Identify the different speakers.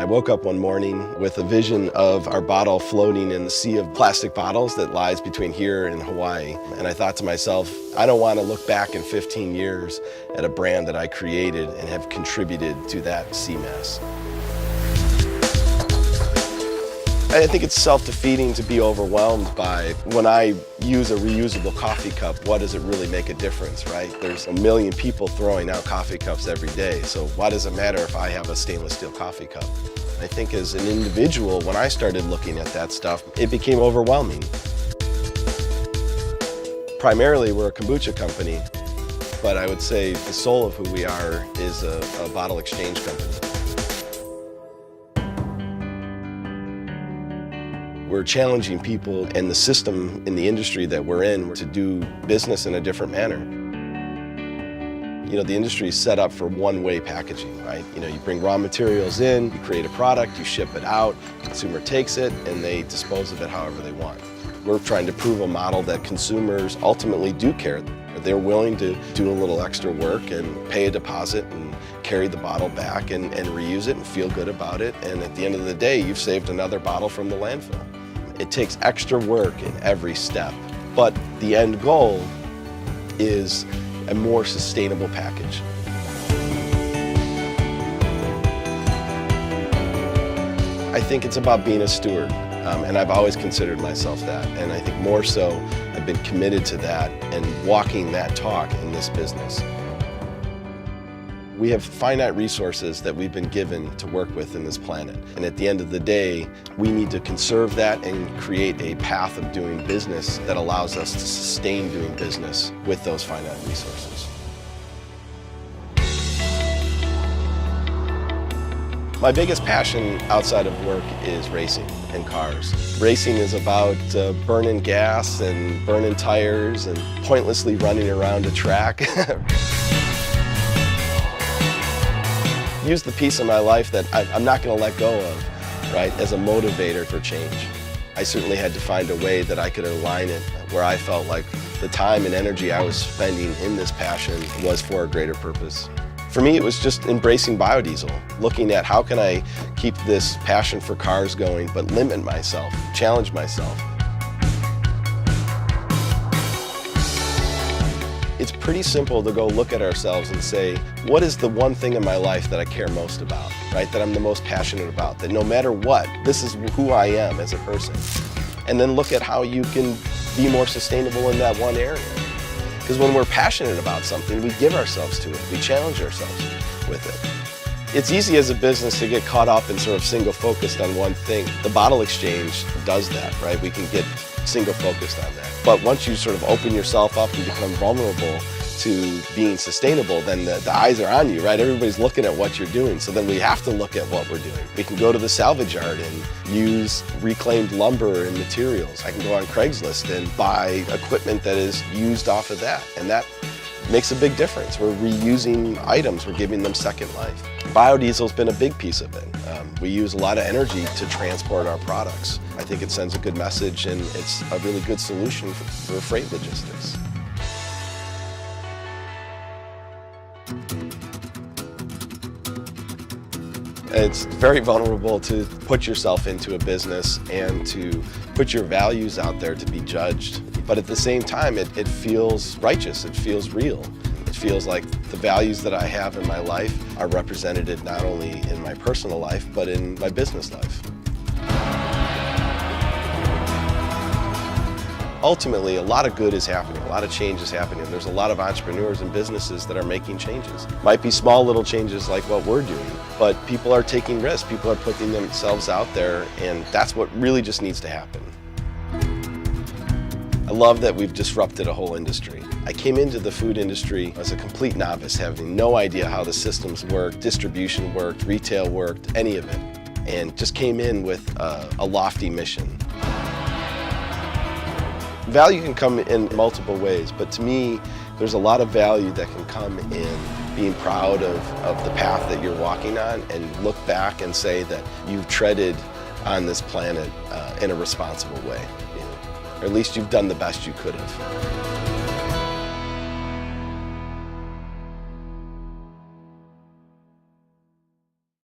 Speaker 1: I woke up one morning with a vision of our bottle floating in the sea of plastic bottles that lies between here and Hawaii. And I thought to myself, I don't want to look back in 15 years at a brand that I created and have contributed to that sea mess. I think it's self-defeating to be overwhelmed by, when I use a reusable coffee cup, what does it really make a difference, right? There's a million people throwing out coffee cups every day, so why does it matter if I have a stainless steel coffee cup? I think as an individual, when I started looking at that stuff, it became overwhelming. Primarily, we're a kombucha company, but I would say the soul of who we are is a bottle exchange company. We're challenging people and the system in the industry that we're in to do business in a different manner. You know, the industry is set up for one-way packaging, right? You know, you bring raw materials in, you create a product, you ship it out, the consumer takes it, and they dispose of it however they want. We're trying to prove a model that consumers ultimately do care. They're willing to do a little extra work and pay a deposit and carry the bottle back and reuse it and feel good about it. And at the end of the day, you've saved another bottle from the landfill. It takes extra work in every step, but the end goal is a more sustainable package. I think it's about being a steward, and I've always considered myself that, and I think more so I've been committed to that and walking that talk in this business. We have finite resources that we've been given to work with in this planet. And at the end of the day, we need to conserve that and create a path of doing business that allows us to sustain doing business with those finite resources. My biggest passion outside of work is racing and cars. Racing is about burning gas and burning tires and pointlessly running around a track. Use the piece of my life that I'm not going to let go of, right, as a motivator for change. I certainly had to find a way that I could align it where I felt like the time and energy I was spending in this passion was for a greater purpose. For me, it was just embracing biodiesel, looking at how can I keep this passion for cars going, but limit myself, challenge myself. It's pretty simple to go look at ourselves and say, what is the one thing in my life that I care most about, right? That I'm the most passionate about, that no matter what, this is who I am as a person. And then look at how you can be more sustainable in that one area. Because when we're passionate about something, we give ourselves to it, we challenge ourselves with it. It's easy as a business to get caught up and sort of single focused on one thing. The bottle exchange does that, right? We can get single focused on that. But once you sort of open yourself up and become vulnerable to being sustainable, then the eyes are on you, right? Everybody's looking at what you're doing, so then we have to look at what we're doing. We can go to the salvage yard and use reclaimed lumber and materials. I can go on Craigslist and buy equipment that is used off of that, and that makes a big difference. We're reusing items, we're giving them second life. Biodiesel's been a big piece of it. We use a lot of energy to transport our products. I think it sends a good message, and it's a really good solution for freight logistics. It's very vulnerable to put yourself into a business and to put your values out there to be judged. But at the same time, it feels righteous, it feels real. It feels like the values that I have in my life are represented not only in my personal life, but in my business life. Ultimately, a lot of good is happening, a lot of change is happening. There's a lot of entrepreneurs and businesses that are making changes. Might be small little changes like what we're doing, but people are taking risks, people are putting themselves out there, and that's what really just needs to happen. I love that we've disrupted a whole industry. I came into the food industry as a complete novice, having no idea how the systems worked, distribution worked, retail worked, any of it, and just came in with a lofty mission. Value can come in multiple ways, but to me, there's a lot of value that can come in being proud of the path that you're walking on and look back and say that you've treaded on this planet in a responsible way. Or at least you've done the best you could have.